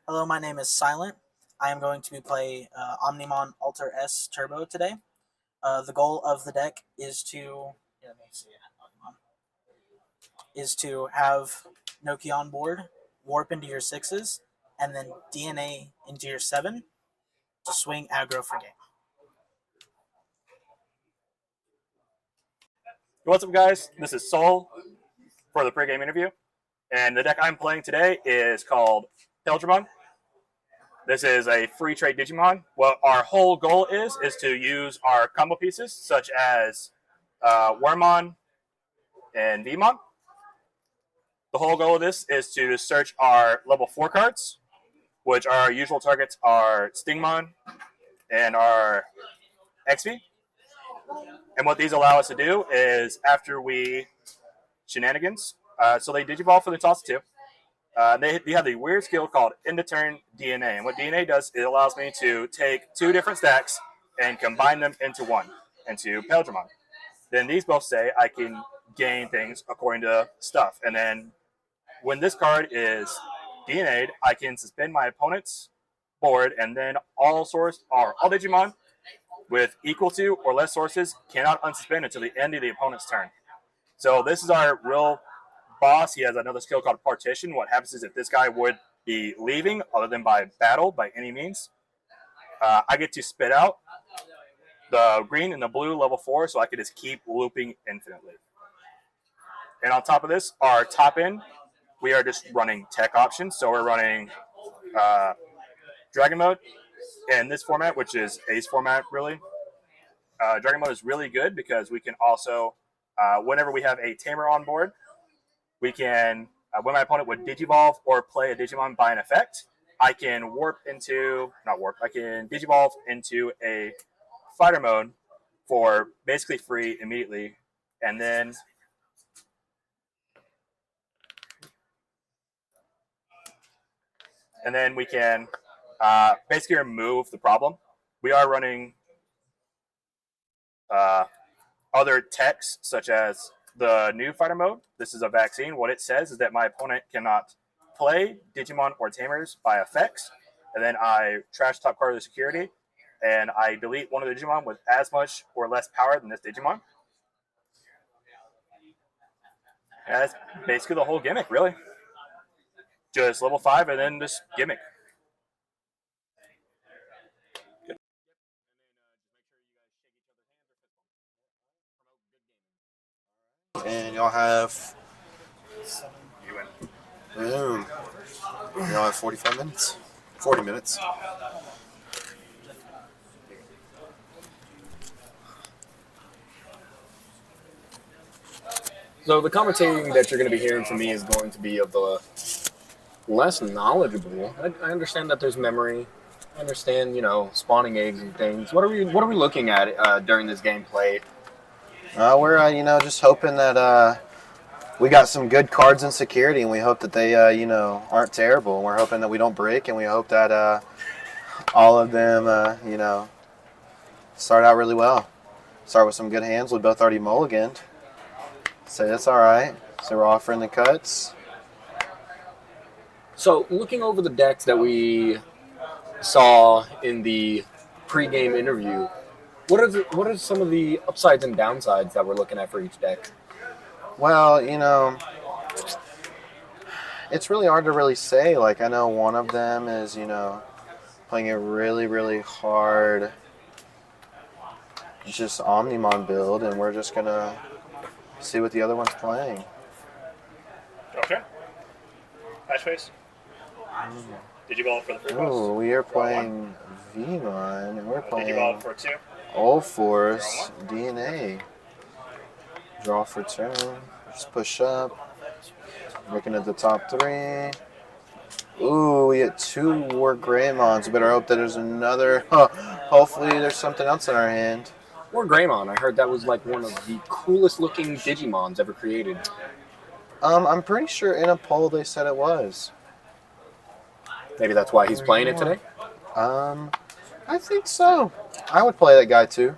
Hello, my name is Silent. I am going to be playing Omnimon Alter S Turbo today. The goal of the deck is to let me see, is to have Noki on board, warp into your sixes, and then DNA into your seven to swing aggro for game. What's up, guys? This is Soul for the pregame interview, and the deck I'm playing today is called Digimon. This is a free trade Digimon. What our whole goal is to use our combo pieces, such as Wormmon and Vmon. The whole goal of this is to search our level 4 cards, which our usual targets are Stingmon and our XV. And what these allow us to do is, after we shenanigans, so they Digivolve for the toss 2. They have the weird skill called End of Turn DNA. And what DNA does, it allows me to take two different stacks and combine them into one, into Pkwy. Then these both say I can gain things according to stuff. And then when this card is DNA'd, I can suspend my opponent's board, and then all Digimon with equal to or less sources cannot unsuspend until the end of the opponent's turn. So this is our real boss. He has another skill called Partition. What happens is if this guy would be leaving, other than by battle, by any means, I get to spit out the green and the blue level 4, so I can just keep looping infinitely. And on top of this, our top end, we are just running tech options. So we're running Dragon Mode in this format, which is Ace format, really. Dragon Mode is really good because we can also, whenever we have a Tamer on board, we can, when my opponent would Digivolve or play a Digimon by an effect, I can I can Digivolve into a fighter mode for basically free immediately. And then we can basically remove the problem. We are running other techs, such as the new fighter mode. This is a vaccine. What it says is that my opponent cannot play Digimon or Tamers by effects, and then I trash top card of the security, and I delete one of the Digimon with as much or less power than this Digimon. And that's basically the whole gimmick, really. Just level 5 and then this gimmick. And y'all have boom. Y'all have 45 minutes. 40 minutes. So the commentating that you're going to be hearing from me is going to be of the less knowledgeable. I understand that there's memory. I understand, spawning eggs and things. What are we looking at during this gameplay? We're just hoping that we got some good cards in security, and we hope that they aren't terrible. And we're hoping that we don't break, and we hope that all of them start out really well. Start with some good hands. We both already mulliganed. So that's all right. So we're offering the cuts. So looking over the decks that we saw in the pre-game interview, what are some of the upsides and downsides that we're looking at for each deck? Well, it's really hard to really say. Like, I know one of them is, playing a really, really hard just Omnimon build, and we're just going to see what the other one's playing. Okay. Patch face. Digivolve for the free cost. Ooh, we are playing Vmon, and we're playing Digivolve for 2. All Force DNA. Draw for turn. Just push up. Looking at the top 3. Ooh, we get 2 War Greymons. We better hope that there's another. Hopefully there's something else in our hand. Or Greymon. I heard that was like one of the coolest looking Digimons ever created. I'm pretty sure in a poll they said it was. Maybe that's why he's playing it today? I think so. I would play that guy too.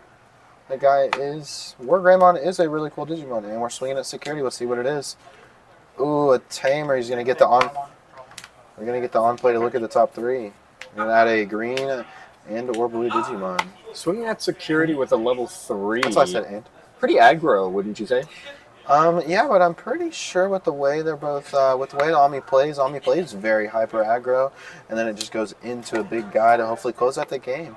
That guy is... War Greymon is a really cool Digimon, and we're swinging at security. Let's see what it is. Ooh, a Tamer. He's going to get the on... We're going to get the on-play to look at the top 3. We're going to add a green and or blue Digimon. Swinging at security with a level 3. That's why I said and. Pretty aggro, wouldn't you say? Yeah, but I'm pretty sure with the way they're both, with the way Omni plays very hyper aggro, and then it just goes into a big guy to hopefully close out the game.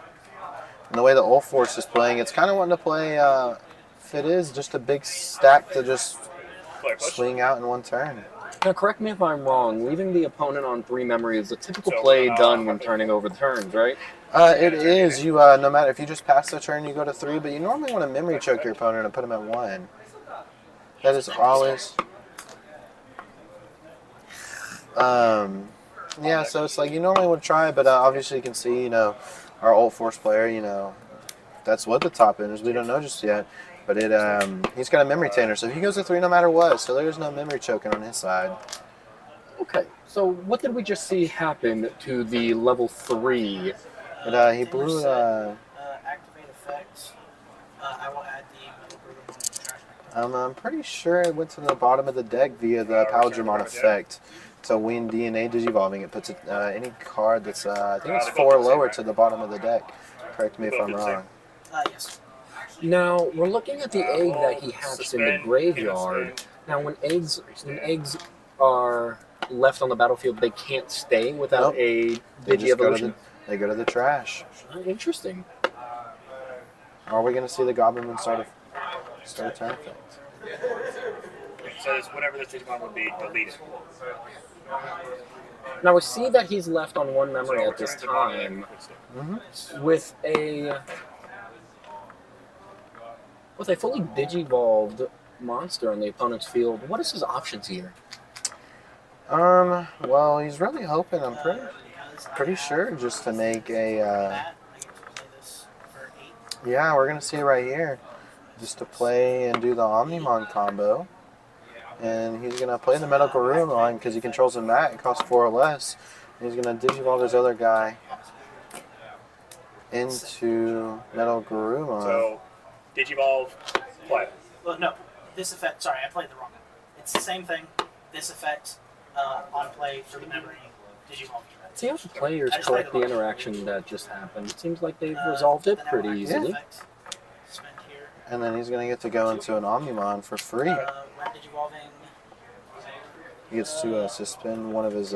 And the way the Old Force is playing, it's kind of wanting to play, if it is, just a big stack to just swing out in one turn. Now, correct me if I'm wrong. Leaving the opponent on 3 memory is a typical play done when turning over the turns, right? It is. You no matter if you just pass the turn, you go to 3, but you normally want to memory choke your opponent and put him at 1. That is always. Yeah, so it's like you normally would try, but obviously you can see, our Old Force player, that's what the top end is. We don't know just yet, but he's got a memory tainer, so he goes to 3 no matter what. So there's no memory choking on his side. Okay, so what did we just see happen to the level 3? But he blew. Activate effects. I will add the metal brutal on the trash. I'm pretty sure it went to the bottom of the deck via the Paldramon effect. So when DNA Digivolving, it puts any card that's, I think it's 4 lower to the bottom of the deck. Correct me if I'm wrong. Yes. Now, we're looking at the egg that he hatched in the graveyard. Now, when eggs are left on the battlefield, they can't stay without a Digi-Evolution? They go to the trash. Interesting. Are we going to see the Goblin Moon start a turn effect? It says whatever this Digimon would be, deleted. Now, we see that he's left on 1 memory at this time with a fully Digivolved monster on the opponent's field. What is his options here? Well, he's really hoping, I'm pretty sure, just to make a, yeah, we're going to see it right here. Just to play and do the Omnimon combo. And he's going to play the Medical Room line because he controls a mat. It costs 4 or less. And he's going to Digivolve his other guy into Metal Garurumon. So, Digivolve, play. Well, no. This effect, sorry, I played the wrong one. It's the same thing. This effect on play for the memory Digivolve. See how the players correct the interaction that just happened. It seems like they've resolved it pretty easily. And then he's going to get to go into an Omnimon for free. When Digivolving, he gets to suspend one of his... Is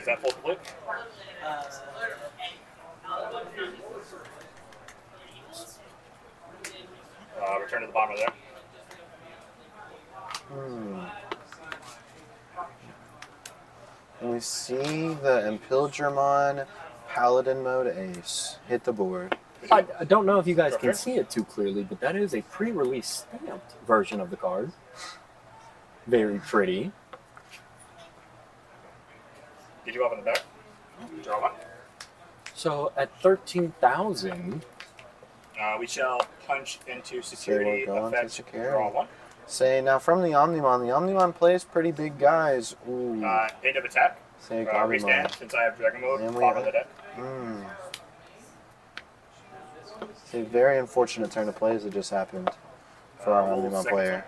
that full complete? Return to the bottom of there. And we see the Impilgermon Paladin mode ace hit the board. I don't know if you guys can see it too clearly, but that is a pre-release stamped version of the card. Very pretty. Did you open the back? Draw 1. So at 13,000, we shall punch into security So we're going to effect. security. Draw 1. Say, now from the Omnimon plays pretty big guys. Ooh. End of attack. Say Restand, Gabumon. since I have Dragon Mode, And we bottom of the deck. It's a very unfortunate turn of plays that just happened for our Omnimon player.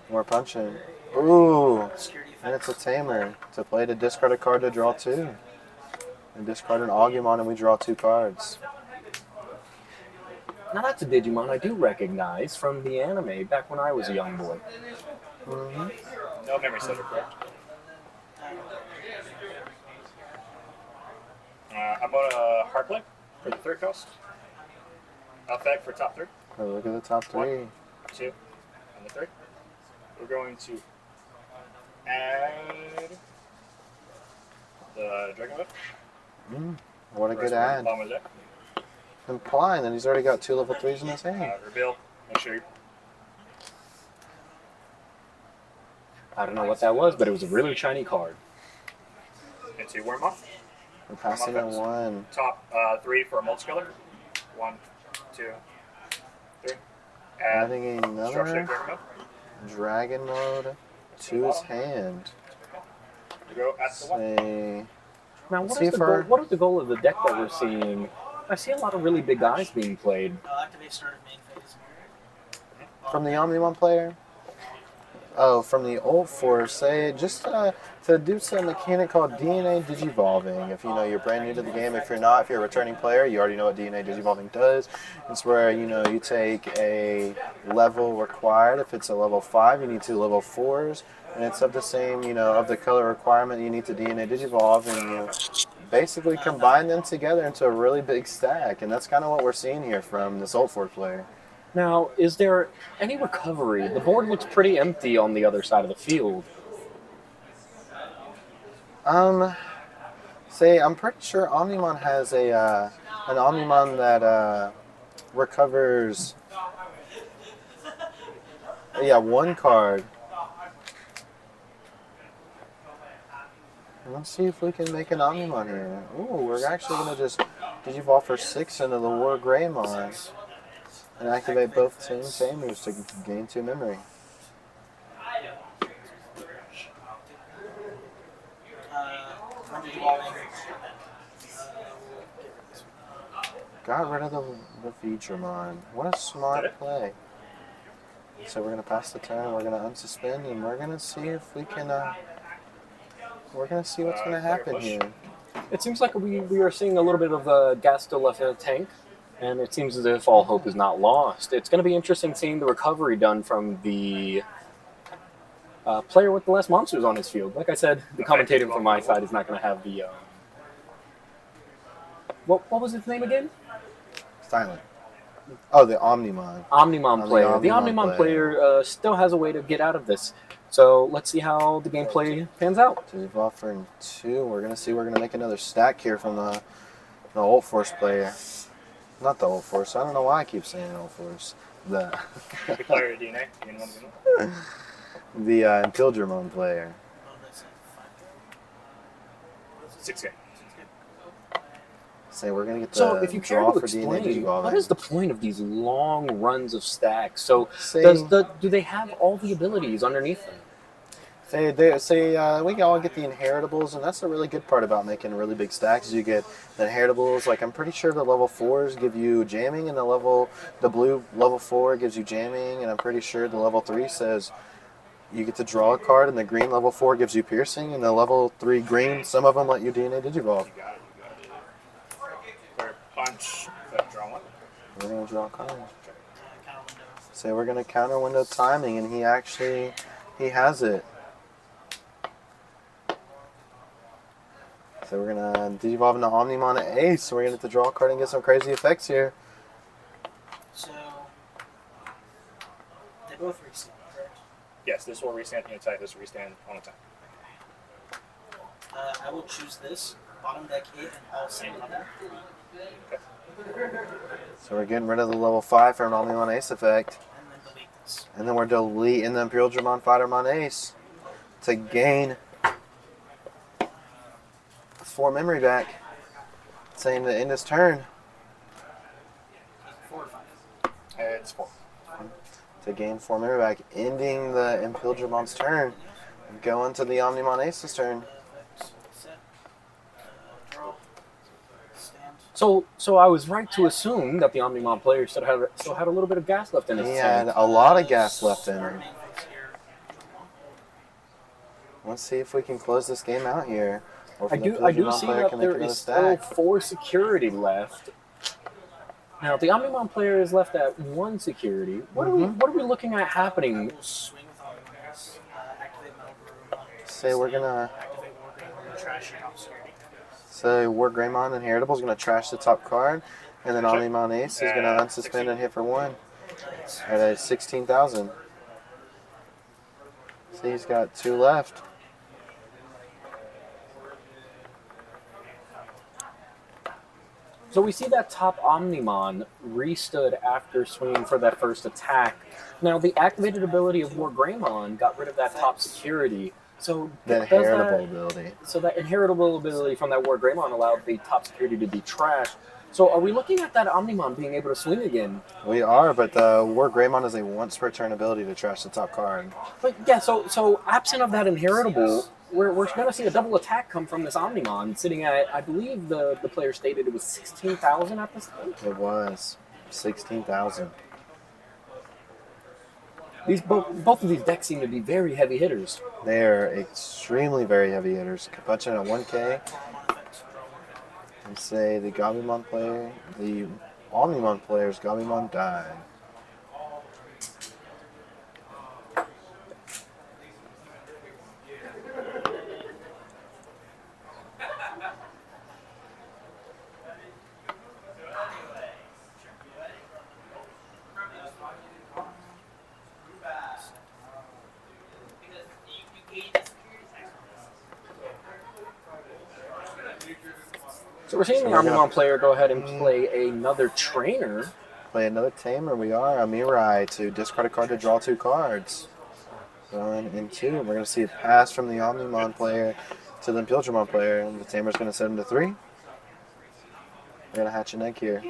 More punching. Ooh. And it's a Tamer to play to discard a card to draw 2. And discard an Agumon and we draw 2 cards. now that's a Digimon I do recognize from the anime back when I was a young boy. No memory setter, correct? I'm going to hard play for the 3rd cost. Effect for top 3. Oh, look at the top 3. 1, 2, and the 3. We're going to add the Dragon Whip. What a good ad. Bottom of the deck. Implying that he's already got 2 level 3s in his hand. Reveal. Make sure you... I don't know what that was, but it was a really shiny card. Into Wormoth. We're passing at 1. Top 3 for a multicolor. 1, 2, 3. Add Adding Sharp another Shape Dragon Mode. Dragon Mode to his hand. You go at the 1. Say, Now, Let's see if our- what is the goal of the deck that we're seeing? I see a lot of really big guys being played. activate start of main phase. from the Omnimon player, from the old force, say just to do some mechanic called DNA digivolving. If you know you're brand new to the game, if you're not, if you're a returning player, you already know what DNA digivolving does. It's where you take a level required. If it's a level 5, you need 2 level 4s, and it's of the same of the color requirement. You need to DNA digivolve, and you basically combine them together into a really big stack, and that's kind of what we're seeing here from this old force player. Now, is there any recovery? The board looks pretty empty on the other side of the field. I'm pretty sure Omnimon has an Omnimon that recovers. Yeah, 1 card. Let's see if we can make an Omnimon here. Ooh, we're actually gonna just digivolve for 6 into the War Greymon and activate both same moves to gain 2 memory. Got rid of the Featuremon. What a smart play. So we're gonna pass the turn. We're gonna unsuspend, and we're gonna see if we can. We're gonna see what's gonna happen here. It seems like we are seeing a little bit of gas still left in the tank, and it seems as if all hope is not lost. It's going to be interesting seeing the recovery done from the player with the less monsters on his field. Like I said, the commentator from my side is not going to have the... What was his name again? Silent. Oh, the Omnimon. Omnimon player. The Omnimon player still has a way to get out of this. So let's see how the gameplay pans out. Digivolve for 2. We're gonna see. We're gonna make another stack here from the old force player. Not the old force. I don't know why I keep saying old force. The player DNA. The Impildramon player. 6 game. Say we're gonna get the so if you care to explain, what is the point of these long runs of stacks? So do they have all the abilities underneath them? We all get the inheritables, and that's the really good part about making really big stacks. You get the inheritables. Like I'm pretty sure the level 4s give you jamming, and the blue level 4 gives you jamming, and I'm pretty sure the level 3 says you get to draw a card, and the green level 4 gives you piercing, and the level 3 green, some of them let you DNA digivolve. Punch. Draw 1. We're gonna draw a card. So we're gonna counter window timing, and he has it. So we're gonna digivolve into Omnimon Ace. So we're gonna have to draw a card and get some crazy effects here. So they both restand, correct? Yes, this will restand in type. This will restand on a time. I will choose this bottom deck 8 and all 7 level. Okay. So we're getting rid of the level 5 for an Omnimon Ace effect. And then delete this. And then we're deleting the Impildramon Fightermon Ace to gain 4 memory back. Saying to end his turn. 4 or 5. It's 4. To gain 4 memory back, ending the Impildramon's turn. And going to the Omnimon Ace's turn. Set. Draw. Stand. So I was right to assume that the Omnimon player still had a little bit of gas left in his He tank. had a lot of gas left in him. Let's see if we can close this game out here. I do see that there is still 4 security left. Now the Omnimon player is left at 1 security. What are we looking at happening? Swing with Omnimon. Activate Metal Brew. Say we're gonna Activate War Greymon. Trash your top security. So War Greymon Inheritable is gonna trash the top card, and then Omnimon Ace is gonna unsuspend and hit for 1 at a 16,000. See, he's got 2 left. So we see that top Omnimon restood after swinging for that first attack. Now the activated ability of War Greymon got rid of that top security. So The inheritable ability. So that inheritable ability from that War Greymon allowed the top security to be trashed. So are we looking at that Omnimon being able to swing again? We are, but the War Greymon is a once per turn ability to trash the top card. But yeah, so absent of that inheritable, we're going to see a double attack come from this Omnimon, sitting at, I believe the player stated it was 16,000 at this time. It was 16,000. Both of these decks seem to be very heavy hitters. They are extremely very heavy hitters. Punching at 1K. And say the Gabumon player, the Omnimon player's Gabumon died. So we're seeing the Omnimon player go ahead and play another trainer. Play another tamer. We are Amirai to discard a card to draw 2 cards. 1 and 2. We're going to see a pass from the Omnimon player to the Pilgrimon player. And the tamer's going to set him to 3. We're going to hatch an egg here.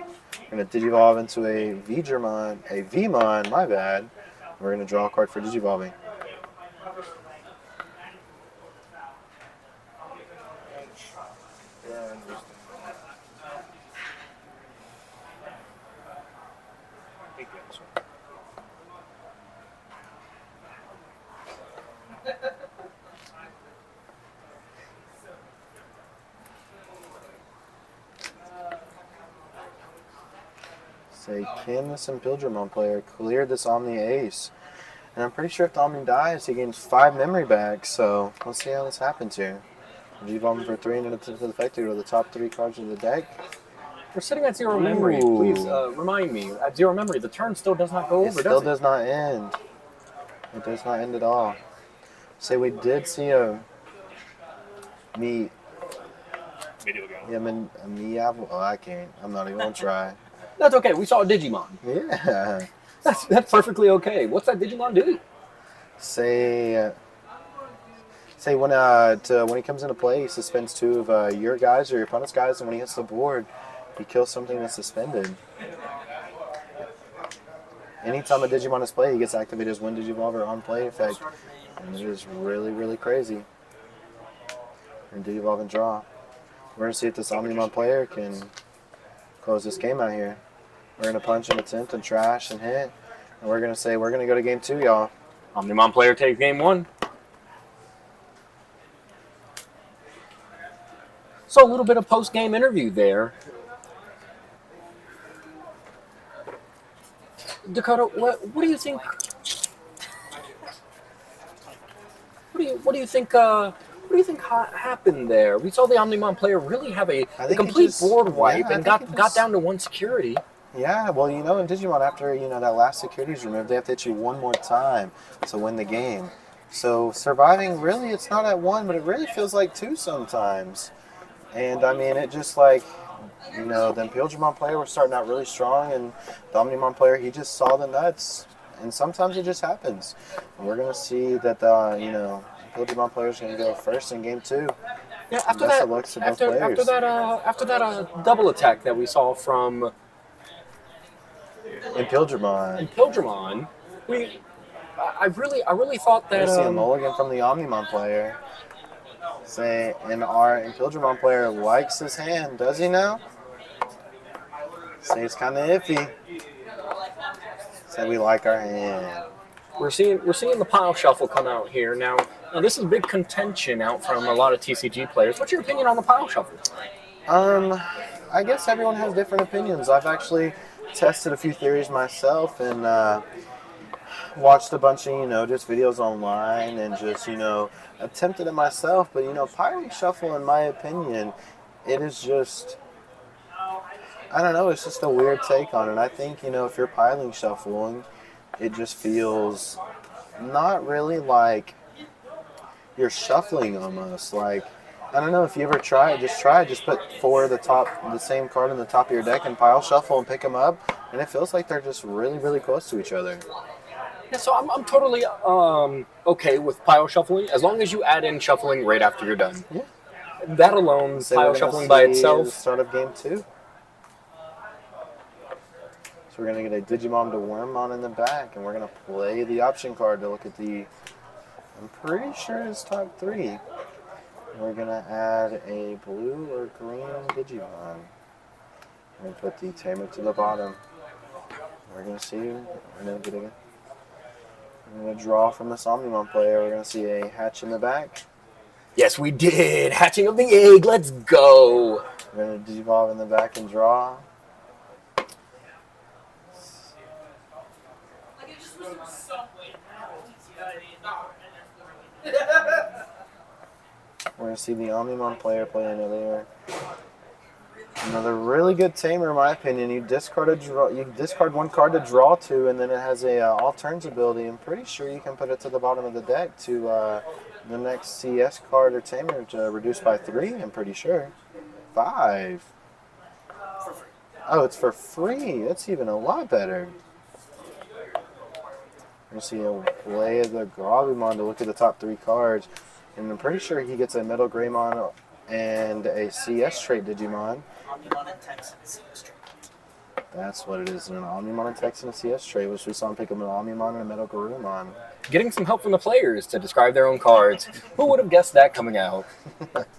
We're going to Digivolve into a Vmon, my bad. We're going to draw a card for Digivolving. Say, can this Pilgrimon player clear this Omni Ace? And I'm pretty sure if the Omni dies, he gains 5 memory back. So let's see how this happens here. Digivolve for 3 and to the effect to the top 3 cards of the deck. We're sitting at 0 memory. Please remind me. At 0 memory, the turn still does not go over, It still does not end. It does not end at all. Say we did see a I can't. I'm not even going to try. That's okay. We saw a Digimon. Yeah. That's perfectly okay. What's that Digimon do? Say when he comes into play, he suspends 2 of your guys or your opponent's guys, and when he hits the board, he kills something that's suspended. Anytime a Digimon is played, he gets activated as 1 Digivolver on play effect, and it is really, really crazy. And Digivolve and draw. We're gonna see if this Omnimon player can close this game out here. We're gonna punch and attempt and trash and hit, and we're gonna say we're gonna go to game 2, y'all. Omnimon player takes game 1. So a little bit of post-game interview there. Dakota, what do you think? What do you think happened there? We saw the Omnimon player really have a complete board wipe and got down to 1 security. Yeah, well, in Digimon, after, that last security is removed, they have to hit you 1 more time to win the game. So surviving, really, it's not at 1, but it really feels like 2 sometimes. And, I mean, it just like, the Pilgrimon player was starting out really strong, and the Omnimon player, he just saw the nuts. And sometimes it just happens. And we're going to see that, Pilgrimon player is going to go first in game 2. Yeah, after that double attack that we saw from in Pilgrimon, I really thought that we see a mulligan from the Omnimon player. And our Pilgrimon player likes his hand, does he now? Say it's kind of iffy. Say we like our hand. We're seeing the pile shuffle come out here now. Now this is big contention out from a lot of TCG players. What's your opinion on the pile shuffle? I guess everyone has different opinions. I've actually tested a few theories myself and watched a bunch of just videos online and just attempted it myself. But piling shuffle, in my opinion, it is just, I don't know, it's just a weird take on it. I think if you're piling shuffling, it just feels not really like you're shuffling almost. Like, I don't know if you ever try it. Just put 4 of the same card in the top of your deck and pile shuffle and pick them up, and it feels like they're just really, really close to each other. Yeah, so I'm totally okay with pile shuffling as long as you add in shuffling right after you're done. Yeah. That alone, pile shuffling by itself. The start of game 2. So we're going to get a Digimon to Wormmon in the back, and we're going to play the option card to look at the, I'm pretty sure it's top 3. We're going to add a blue or green Digimon. We're going to put the Tamer to the bottom. We're going to see, we're going to We're going to draw from this Omnimon player. We're going to see a hatch in the back. Yes, we did. Hatching of the egg. Let's go. We're going to devolve in the back and draw. We're going to see the Omnimon player play another really good tamer, in my opinion. You discard one card to draw to, and then it has a all turns ability. I'm pretty sure you can put it to the bottom of the deck to the next CS card or tamer to reduce by 3. I'm pretty sure 5. Oh, it's for free. That's even a lot better. We're going to see a play of the Grobumon to look at the top 3 cards. And I'm pretty sure he gets a Metal Greymon and a CS trait Digimon. Omnimon and Tex and CS trait. That's what it is, an Omnimon and Tex and a CS trait, which we saw him pick up an Omnimon and a Metal Garurumon. Getting some help from the players to describe their own cards. Who would have guessed that coming out?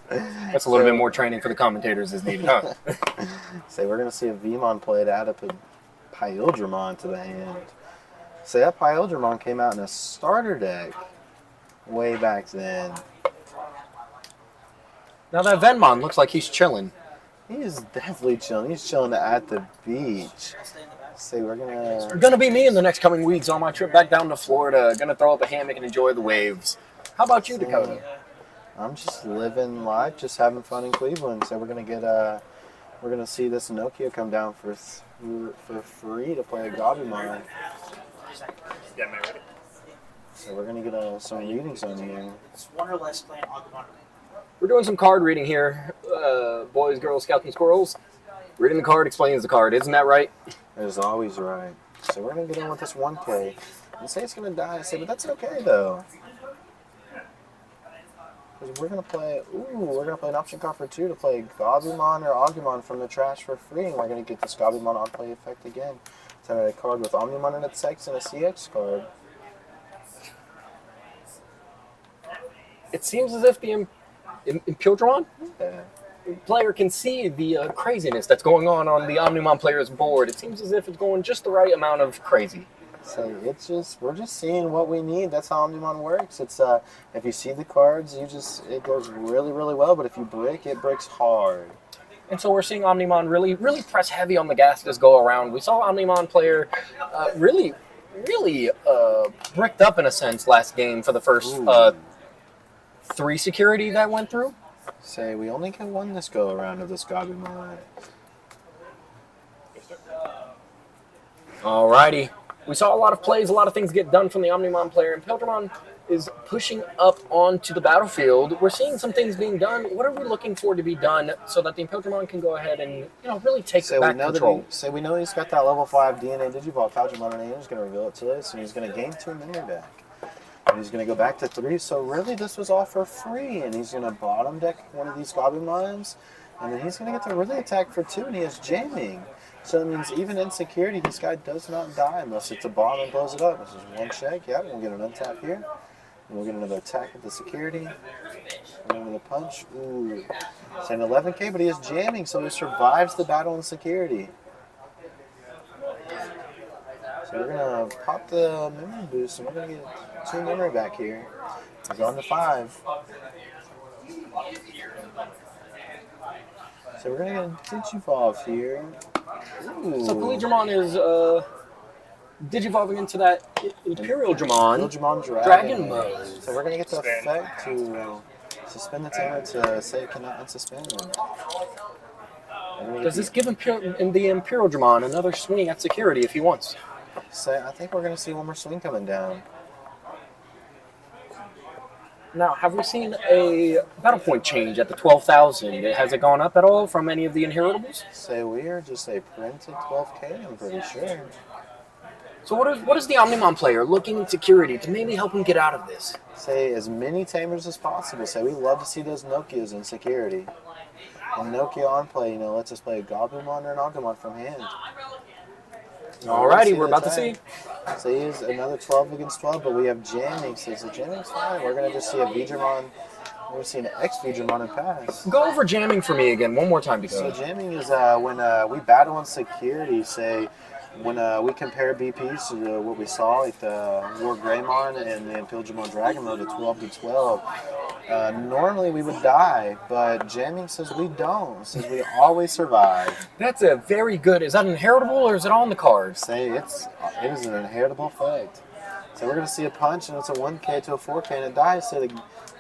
That's a little bit more training for the commentators is needed, huh? So we're going to see a Vmon play to add up a Pyldramon to the hand. So that Pyldramon came out in a starter deck way back then. Now that Venmon looks like he's chilling. He is definitely chilling. He's chilling at the beach. Say we're Gonna be me in the next coming weeks on my trip back down to Florida. Gonna throw up a hammock and enjoy the waves. How about you, Dakota? I'm just living life, just having fun in Cleveland. So we're gonna see this Nokia come down for free to play a Gabumon. Yeah, man, ready? So we're gonna get some readings on here. It's one or less playing Agumon. We're doing some card reading here, boys, girls, scouts, and squirrels. Reading the card explains the card, isn't that right? It's always right. So we're gonna get in with this 1K. And say it's gonna die. I say, but that's okay though. Because we're gonna play an option card for 2 to play Gabumon or Agumon from the trash for free, and we're gonna get this Gabumon on play effect again. It's a card with Omnimon and its Tex and a CX card. It seems as if the Impildramon Yeah. player can see the craziness that's going on the Omnimon player's board. It seems as if it's going just the right amount of crazy. So we're just seeing what we need. That's how Omnimon works. It's if you see the cards, it goes really, really well. But if you brick, it breaks hard. And so we're seeing Omnimon really, really press heavy on the gas this go around. We saw Omnimon player really bricked up in a sense last game for the first 3 security that went through. Say we only get 1 this go around of this Gabumon. Alrighty. We saw a lot of plays, a lot of things get done from the Omnimon player, and Impildramon is pushing up onto the battlefield. We're seeing some things being done. What are we looking for to be done so that the Impildramon can go ahead and really take back control? We know he's got that level 5 DNA Digivolve Paldramon, and he's going to reveal it to us, and he's going to gain 2 memory back. And he's going to go back to 3, so really this was all for free, and he's going to bottom deck one of these Gabumons, and then he's going to get to really attack for 2, and he has jamming. So that means even in security, this guy does not die unless it's a bomb and blows it up. This is 1 check, yeah, we'll get an untap here. And we'll get another attack at the security. And another punch. Ooh. It's an 11K, but he is jamming, so he survives the battle in security. So we're going to pop the memory boost, and we're going to get 2 memory back here. He's on to 5. So we're going to get a Digivolve here. Ooh. So Pkwy is Digivolving into that Imperial Dramon. Dragon mode. So we're going to get the effect to suspend the tamer to say it cannot unsuspend. Does this give the Imperial Dramon another swing at security if he wants? So I think we're going to see 1 more swing coming down. Now, have we seen a battle point change at the 12,000? Has it gone up at all from any of the inheritables? So we are just a printed 12K, I'm pretty sure. So what is the Omnimon player looking in security to maybe help him get out of this? Say as many tamers as possible. Say we love to see those Nokias in security. And Nokia on play, lets us play a Gabumon or an Agumon from hand. Alrighty, we're about to see. So he is another 12 against 12, but we have jamming. So jamming's fine. We're going to just see a Vidramon. We're going to see an X-Vidramon and pass. Go over jamming for me again one more time. So jamming is when we battle in security, say when we compare BPs to what we saw, like the War Greymon and the Pkwy Dragon mode, the 12 to 12, normally we would die, but jamming says we don't. It says we always survive. That's a very good. Is that inheritable or is it on the cards? Say it is an inheritable effect. So we're gonna see a punch and it's a 1K to a 4K and it dies. So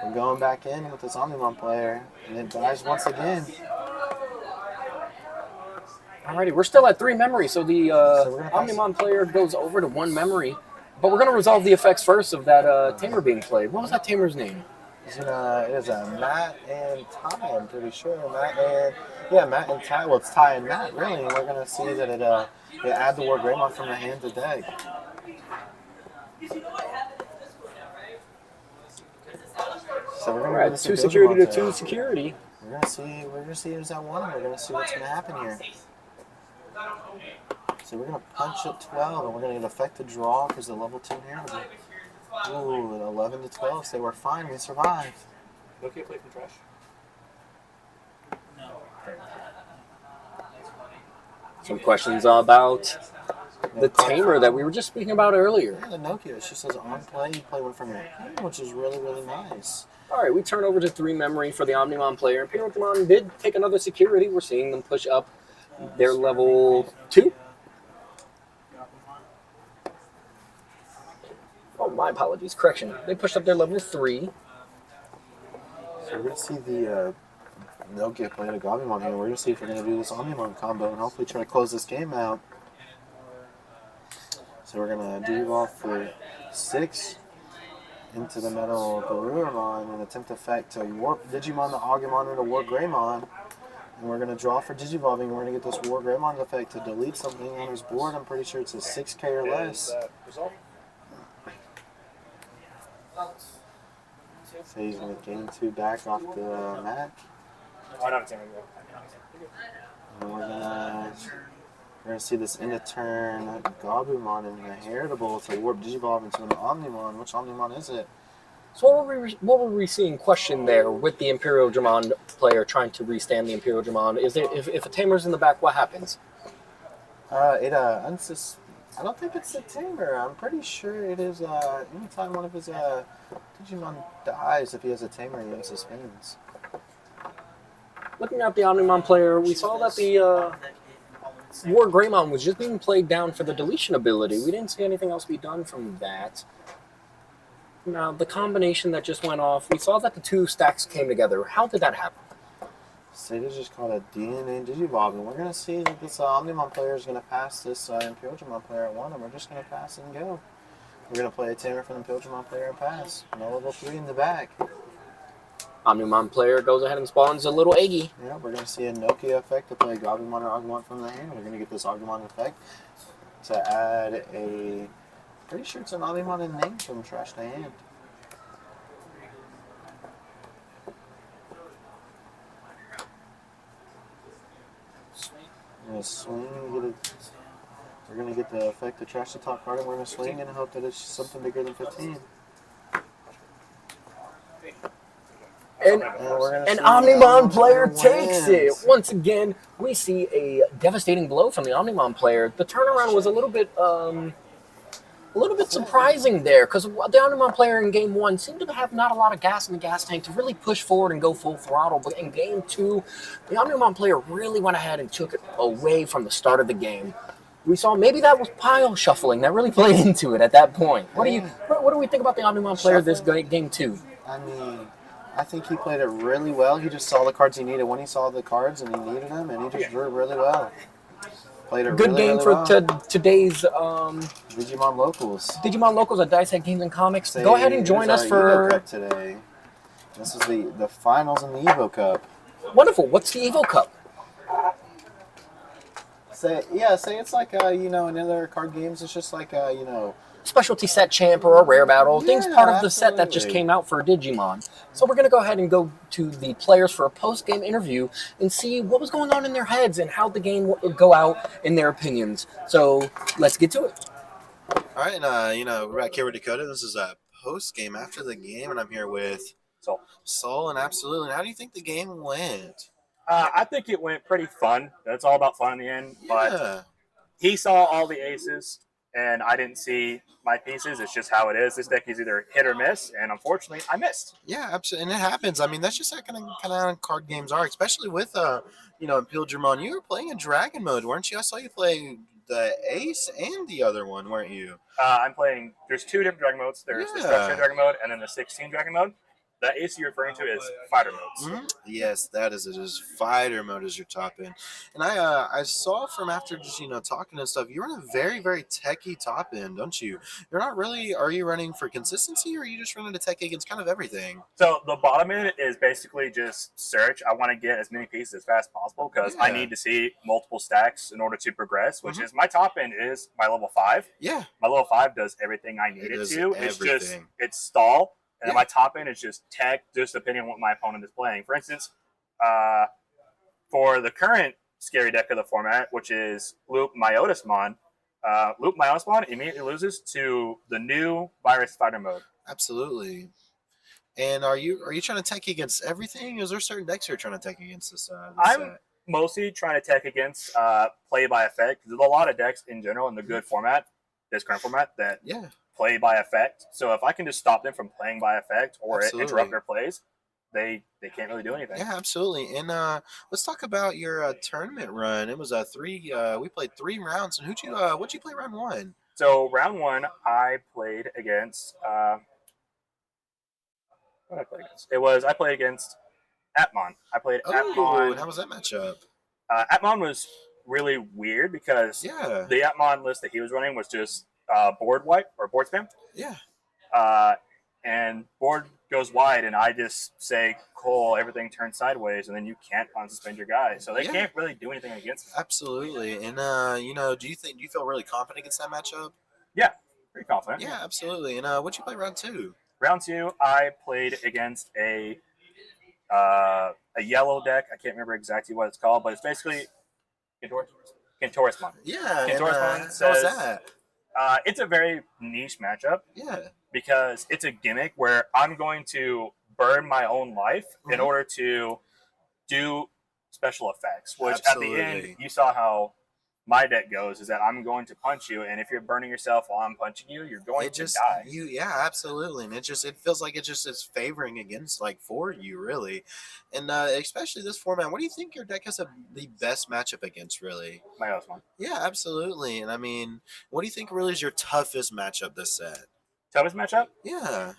we're going back in with this Omnimon player and it dies once again. Alrighty, we're still at 3 memory, so the Omnimon player goes over to 1 memory. But we're going to resolve the effects first of that Tamer being played. What was that Tamer's name? It is Matt and Ty, I'm pretty sure. Matt and Ty. Well, it's Ty and Matt, really. And we're going to see that it add the War Greymon from the hand to deck. So we're going to 2 security to 2 security. We're gonna see who's at 1. We're gonna see what's gonna happen here. So we're gonna punch at 12, and we're gonna get affected draw because the level 2 here. Ooh, 11 to 12. So we're fine. We survived. Okay, play from trash. Some questions about the Tamer that we were just speaking about earlier. Yeah, the Nokia. She says on play, you play one from your hand, which is really, really nice. All right, we turn over to 3 memory for the Omnimon player. Pkwy did take another security. We're seeing them push up their level 2. Oh, my apologies. Correction. They pushed up their level 3. So we're going to see the Nokia play a Gabumon here. We're going to see if we're going to do this Omnimon combo and hopefully try to close this game out. So we're going to do off for 6. Into the Metal Garurumon and attempt effect to warp Digimon the Agumon into War Greymon. And we're going to draw for Digivolving. We're going to get this War Greymon effect to delete something on his board. I'm pretty sure it's a 6K or less. So he's going to gain 2 back off the mat. Oh, not a And we're going to see this end of turn Gabumon and the Heritable to warp Digivolve into an Omnimon. Which Omnimon is it? So what were we seeing question there with the Imperial Dramon player trying to restand the Imperial Dramon? Is there if a Tamer's in the back, what happens? I don't think it's a Tamer. I'm pretty sure it is anytime one of his Digimon dies, if he has a Tamer, he unsuspends. Looking at the Omnimon player, we saw that the War Greymon was just being played down for the deletion ability. We didn't see anything else be done from that. Now, the combination that just went off, we saw that the 2 stacks came together. How did that happen? Sata's just called a DNA Digivolve, and we're going to see that this Omnimon player is going to pass this Imperial Dramon player at 1, and we're just going to pass and go. We're going to play a Tamer from the Imperial Dramon player and pass. No level 3 in the back. Omnimon player goes ahead and spawns a little Eggy. Yeah, we're going to see a Nokia effect to play Gabumon or Agumon from the hand. We're going to get this Agumon effect to add a... Pretty sure it's an Omnimon in name from trash to hand. We're going to swing, we're going to get the effect to trash the top card, and we're going to swing and hope that it's something bigger than 15. And an Omnimon player takes it. Once again, we see a devastating blow from the Omnimon player. The turnaround was a little bit surprising there because the Omnimon player in Game 1 seemed to have not a lot of gas in the gas tank to really push forward and go full throttle. But in Game 2, the Omnimon player really went ahead and took it away from the start of the game. We saw maybe that was pile shuffling that really played into it at that point. What do we think about the Omnimon player this Game 2? I mean, I think he played it really well. He just saw the cards he needed when he saw the cards, and he needed them, and he just drew really well. Played it Good really, game really for well. today's Digimon Locals. Digimon Locals at DiceHead Games and Comics. Go ahead and join us for Evocup today. This is the finals in the Evocup. Wonderful. What's the Evocup? Say it's like in other card games, it's just like Specialty set champ or a rare battle. Things part of the set that just absolutely. came out for Digimon. So we're going to go ahead and go to the players for a post-game interview and see what was going on in their heads and how the game would go out in their opinions. So let's get to it. All right, and we're back here with Dakota. This is a post game after the game, and I'm here with Soul, and absolutely. How do you think the game went? I think it went pretty fun. It's all about fun in the end. But he saw all the aces, and I didn't see my pieces. It's just how it is. This deck is either hit or miss, and unfortunately, I missed. Yeah, absolutely, and it happens. I mean, that's just how kind of card games are, especially with in Digimon. You were playing in Dragon mode, weren't you? I saw you play the Ace and the other one, weren't you? I'm playing. There's two different dragon modes. There's the structured dragon mode and then the 16 dragon mode. The ace you're referring to is fighter modes. Mm-hmm. Yes, that is it. Is fighter mode is your top end, and I saw from after just talking and stuff, you're in a very very techy top end, don't you? You're not really. Are you running for consistency, or are you just running a tech against kind of everything? So the bottom end is basically just search. I want to get as many pieces as fast as possible because I need to see multiple stacks in order to progress. Which is my top end is my level 5. Yeah, my level 5 does everything I need it to. It's just it's stall. And my top end is just tech, just depending on what my opponent is playing. For instance, for the current scary deck of the format, which is Loop Myotismon, Loop Myotismon immediately loses to the new Virus Fighter mode. Absolutely. And are you trying to tech against everything? Is there certain decks you're trying to tech against this? I'm mostly trying to tech against play by effect. There's a lot of decks in general in the good format, this current format, that play by effect. So if I can just stop them from playing by effect or interrupt their plays, they can't really do anything. Yeah, absolutely. And let's talk about your tournament run. It was a 3. We played 3 rounds. And what'd you play round 1? So round 1, I played against. What did I play against? I played against Atmon. I played Atmon. And how was that matchup? Atmon was really weird because the Atmon list that he was running was just board wipe or board spam. Yeah. And board goes wide, and I just say, Cole, everything turns sideways, and then you can't unsuspend your guy. So they can't really do anything against him. Absolutely. And, do you feel really confident against that matchup? Yeah, pretty confident. Yeah, absolutely. And what'd you play round 2? Round 2, I played against a yellow deck. I can't remember exactly what it's called, but it's basically Kintourismon. Yeah. Kintourismon says, how's that? It's a very niche matchup. Yeah. Because it's a gimmick where I'm going to burn my own life in order to do special effects. Which at the end, you saw how my deck goes, is that I'm going to punch you, and if you're burning yourself while I'm punching you, you're going to die. Absolutely. And it feels like it's favoring against for you, really. And especially this format, what do you think your deck has the best matchup against, really? My host one. Yeah, absolutely. And I mean, what do you think really is your toughest matchup this set? Toughest matchup? Yeah.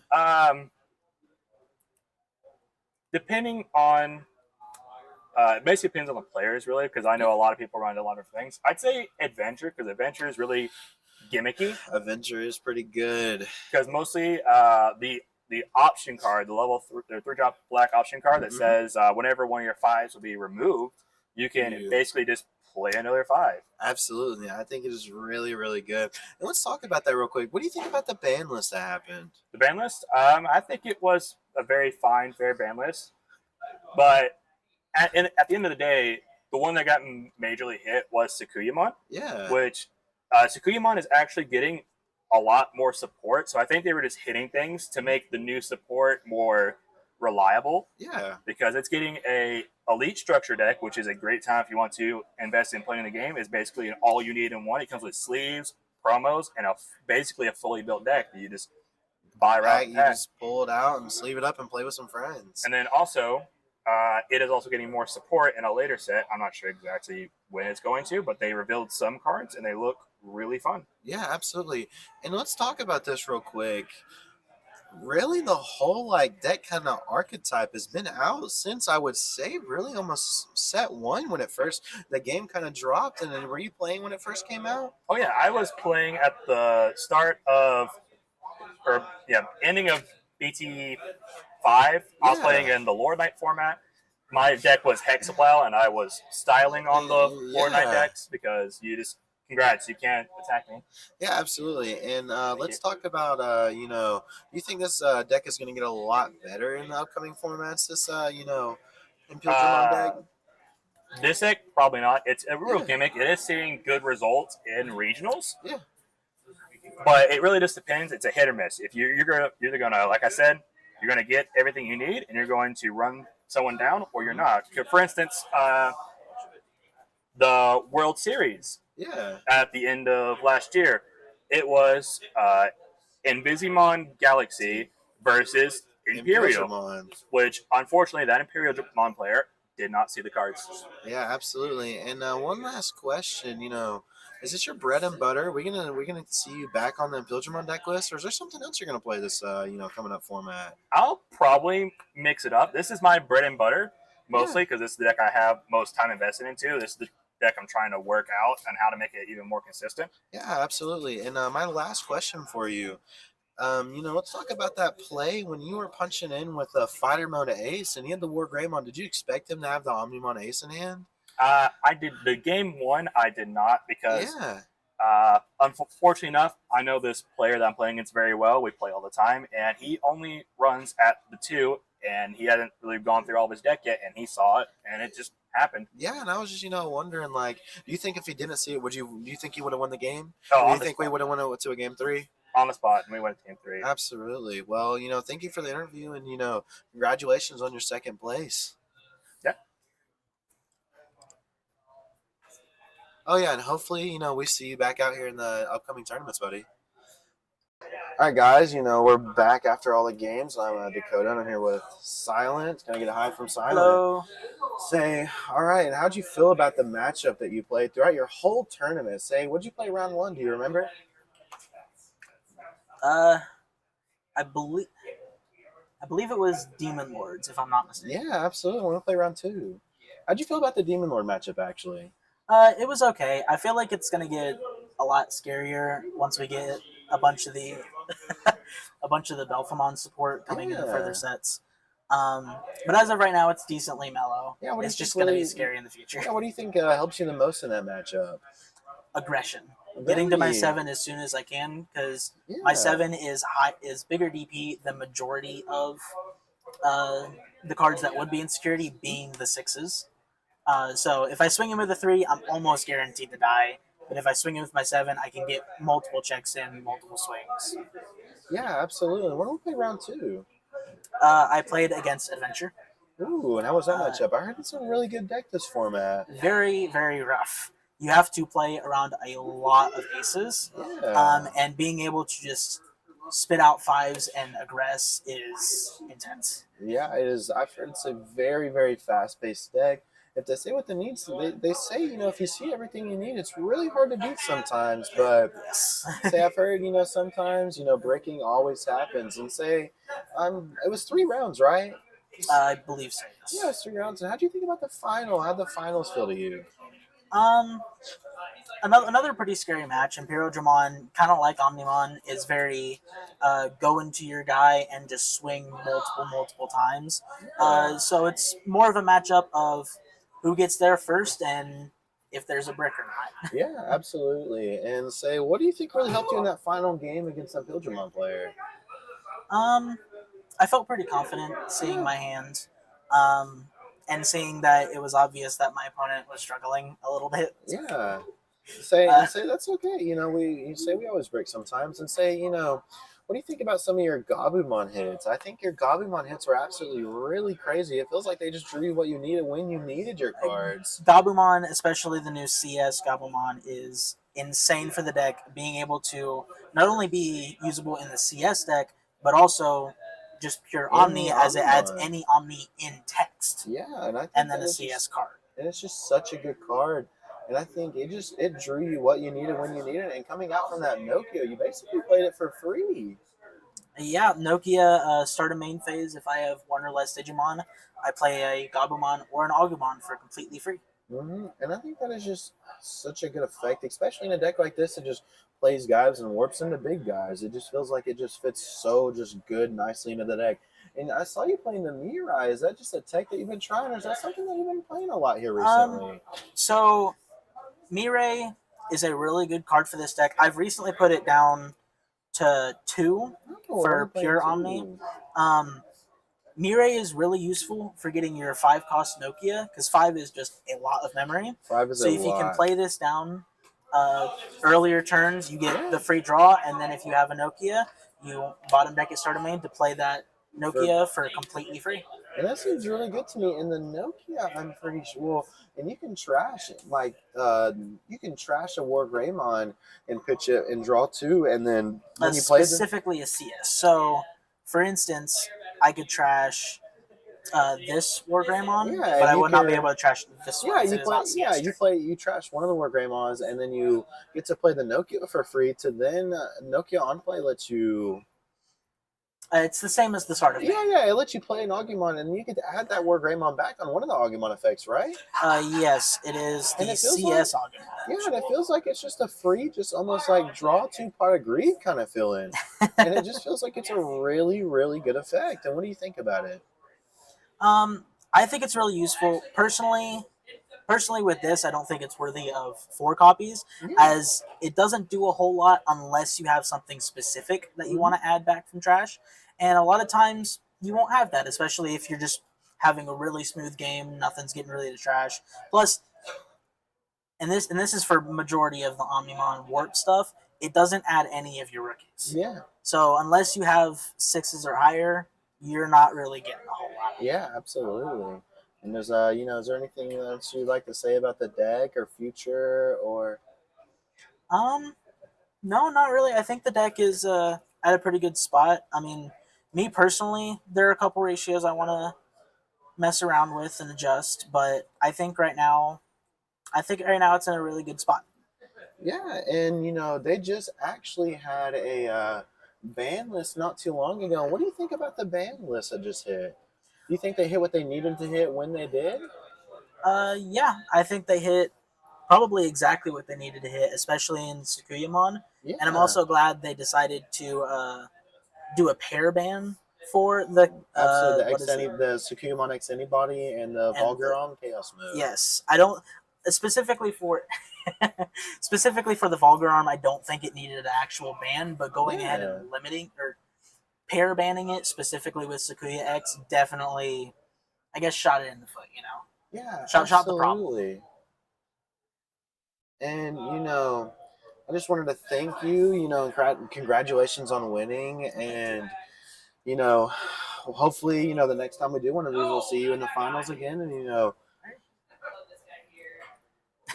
Depending on it basically depends on the players, really, because I know a lot of people run a lot of things. I'd say Adventure, because Adventure is really gimmicky. Adventure is pretty good. Because mostly the option card, the level 3-drop black option card that says whenever one of your 5s will be removed, you can basically just play another 5. Absolutely. I think it is really, really good. And let's talk about that real quick. What do you think about the ban list that happened? The ban list? I think it was a very fine, fair ban list. But at the end of the day, the one that got majorly hit was Sakuyamon. Yeah. Which Sakuyamon is actually getting a lot more support. So I think they were just hitting things to make the new support more reliable. Yeah. Because it's getting a elite structure deck, which is a great time if you want to invest in playing the game. Is basically an all you need in one. It comes with sleeves, promos, and basically a fully built deck that you just buy right. You just pull it out and sleeve it up and play with some friends. And then also, it is also getting more support in a later set. I'm not sure exactly when it's going to, but they revealed some cards and they look really fun. Yeah, absolutely. And let's talk about this real quick. Really, the whole deck kind of archetype has been out since, I would say, really almost set 1 when the game kind of dropped. And then were you playing when it first came out? Oh yeah, I was playing at the start of, ending of BT5. I was playing in the Lord Knight format. My deck was Hexaplow, and I was styling on the Lord Knight decks because congrats, you can't attack me. Yeah, absolutely. And let's talk about, do you think this deck is going to get a lot better in the upcoming formats? This, Imperial deck? This deck, probably not. It's a real gimmick. It is seeing good results in regionals. Yeah. But it really just depends. It's a hit or miss. If you're either gonna, like I said, you're gonna get everything you need, and you're going to run someone down, or you're not. For instance, the World Series Yeah. at the end of last year. It was Invisimon Galaxy versus Imperial, Digimon. which unfortunately that Imperial Digimon player did not see the cards. Yeah, absolutely. And one last question, is this your bread and butter? We gonna see you back on the Digimon deck list, or is there something else you're gonna play this coming up format? I'll probably mix it up. This is my bread and butter mostly because this is the deck I have most time invested into. This is the deck I'm trying to work out and how to make it even more consistent. Yeah, absolutely. And my last question for you, let's talk about that play when you were punching in with a fighter mode ace and he had the War Greymon. Did you expect him to have the Omnimon ace in hand? I did the game one. I did not because, Yeah. unfortunately enough, I know this player that I'm playing against very well. We play all the time, and he only runs at the 2, and he hadn't really gone through all of his deck yet, and he saw it, and it just happened. Yeah, and I was just wondering, like, do you think if he didn't see it, do you think he would have won the game? Oh, Or do on you the think we spot. would have won it to a game 3? On the spot, and we went to game 3. Absolutely. Well, thank you for the interview, and congratulations on your second place. Yeah. Oh yeah, and hopefully, we see you back out here in the upcoming tournaments, buddy. All right, guys. We're back after all the games. I'm Dakota, and I'm here with Silent. Can I get a hi from Silent? Hello. Say, all right. And how'd you feel about the matchup that you played throughout your whole tournament? Say, what'd you play round 1? Do you remember? I believe it was Demon Lords, if I'm not mistaken. Yeah, absolutely. We're gonna play round 2. How'd you feel about the Demon Lord matchup, actually? It was okay. I feel like it's gonna get a lot scarier once we get a bunch of the Belphemon support coming in the further sets. But as of right now, it's decently mellow. Yeah, it's just gonna be scary in the future. Yeah, what do you think helps you the most in that matchup? Aggression. Getting to my Really? 7 as soon as I can, because Yeah. my 7 is bigger DP than majority of the cards that would be in security, being the 6s. So if I swing him with a 3, I'm almost guaranteed to die. But if I swing him with my 7, I can get multiple checks in, multiple swings. Yeah, absolutely. Why don't we play round 2? I played against Adventure. Ooh, and how was that matchup? I heard it's a really good deck this format. Very, very rough. You have to play around a lot of aces. Yeah. And being able to just spit out 5s and aggress is intense. Yeah, it is. I've heard it's a very, very fast-paced deck. If they say what they need, they say, if you see everything you need, it's really hard to beat sometimes. But Yes. say I've heard, sometimes, breaking always happens. And say, it was 3 rounds, right? I believe so, yes. Yeah, it was 3 rounds. And how do you think about the final? How'd the finals feel to you? Another pretty scary match. Imperial Dramon, kind of like Omnimon, is very go into your guy and just swing multiple times. So it's more of a matchup of who gets there first and if there's a brick or not. Yeah, absolutely. And say, what do you think really helped you in that final game against that Digimon player? I felt pretty confident seeing my hand. And seeing that it was obvious that my opponent was struggling a little bit. Yeah. Say that's okay. You say we always break sometimes, and say, what do you think about some of your Gabumon hits? I think your Gabumon hits were absolutely really crazy. It feels like they just drew you what you needed when you needed your cards. Gabumon, especially the new CS Gabumon, is insane for the deck. Being able to not only be usable in the CS deck, but also just pure Omni, as it adds any Omni in text. Yeah, and then a CS card. And it's just such a good card. And I think it drew you what you needed when you needed it. And coming out from that Nokia, you basically played it for free. Yeah, Nokia start a main phase. If I have 1 or less Digimon, I play a Gabumon or an Agumon for completely free. Mm-hmm. And I think that is just such a good effect, especially in a deck like this. It just plays guys and warps into big guys. It just feels like it just fits so just good, nicely into the deck. And I saw you playing the Mirai. Is that just a tech that you've been trying, or is that something that you've been playing a lot here recently? So Mirai is a really good card for this deck. I've recently put it down to 2 for pure Omni. Mirai is really useful for getting your 5-cost Nokia, because 5 is just a lot of memory. 5 is so if you can play this down earlier turns, you get the free draw, and then if you have a Nokia, you bottom deck it, start a main to play that Nokia for completely free. And that seems really good to me. And the Nokia, I'm pretty sure. Well, and you can trash it. Like, you can trash a War Greymon and pitch it and draw two. And then when you play the. Specifically a CS. So, for instance, I could trash this War Greymon, Yeah, but and I you would not be can. able to trash this Yeah, one. 'Cause you it is play. not Yeah, CS you turn. play. You trash one of the War Greymons, and then you get to play the Nokia for free. To then Nokia on play lets you. It's the same as the start of Yeah, yeah, it lets you play an Agumon, and you get to add that War Greymon back on one of the Agumon effects, right? Yes, it is And the it feels CS like. Agumon. Yeah, and it feels like it's just a free, just almost like draw two pot of greed kind of feeling, and it just feels like it's a really, really good effect. And what do you think about it? I think it's really useful. Personally, with this, I don't think it's worthy of 4 copies, Yeah. as it doesn't do a whole lot unless you have something specific that you want to add back from trash. And a lot of times you won't have that, especially if you're just having a really smooth game, nothing's getting really to trash. Plus, and this is for majority of the Omnimon warp stuff, it doesn't add any of your rookies. Yeah. So unless you have 6s or higher, you're not really getting a whole lot. Yeah, absolutely. And there's is there anything else you'd like to say about the deck or future or? No, not really. I think the deck is at a pretty good spot. I mean, me personally, there are a couple ratios I want to mess around with and adjust, but I think right now it's in a really good spot. Yeah, and they just actually had a ban list not too long ago. What do you think about the ban list that just hit? Do you think they hit what they needed to hit when they did? Yeah, I think they hit probably exactly what they needed to hit, especially in Tsukuyamon. Yeah. And I'm also glad they decided to do a pair ban for the Absolutely, what is it? the Sukumon X Anybody and the And Vulgaron Chaos mode. yes, I don't specifically for specifically for the Vulgar Arm. I don't think it needed an actual ban, but going ahead Yeah. and limiting or pair banning it specifically with Sakuya X definitely, I guess, shot it in the foot. Yeah, Shot the problem. absolutely. And I just wanted to thank you. And congratulations on winning. And hopefully, the next time we do one of these, we'll see you in the finals again. And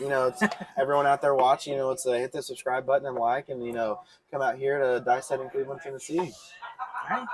it's everyone out there watching. It's hit the subscribe button and like, and come out here to DiceHead in Cleveland, Tennessee. All right.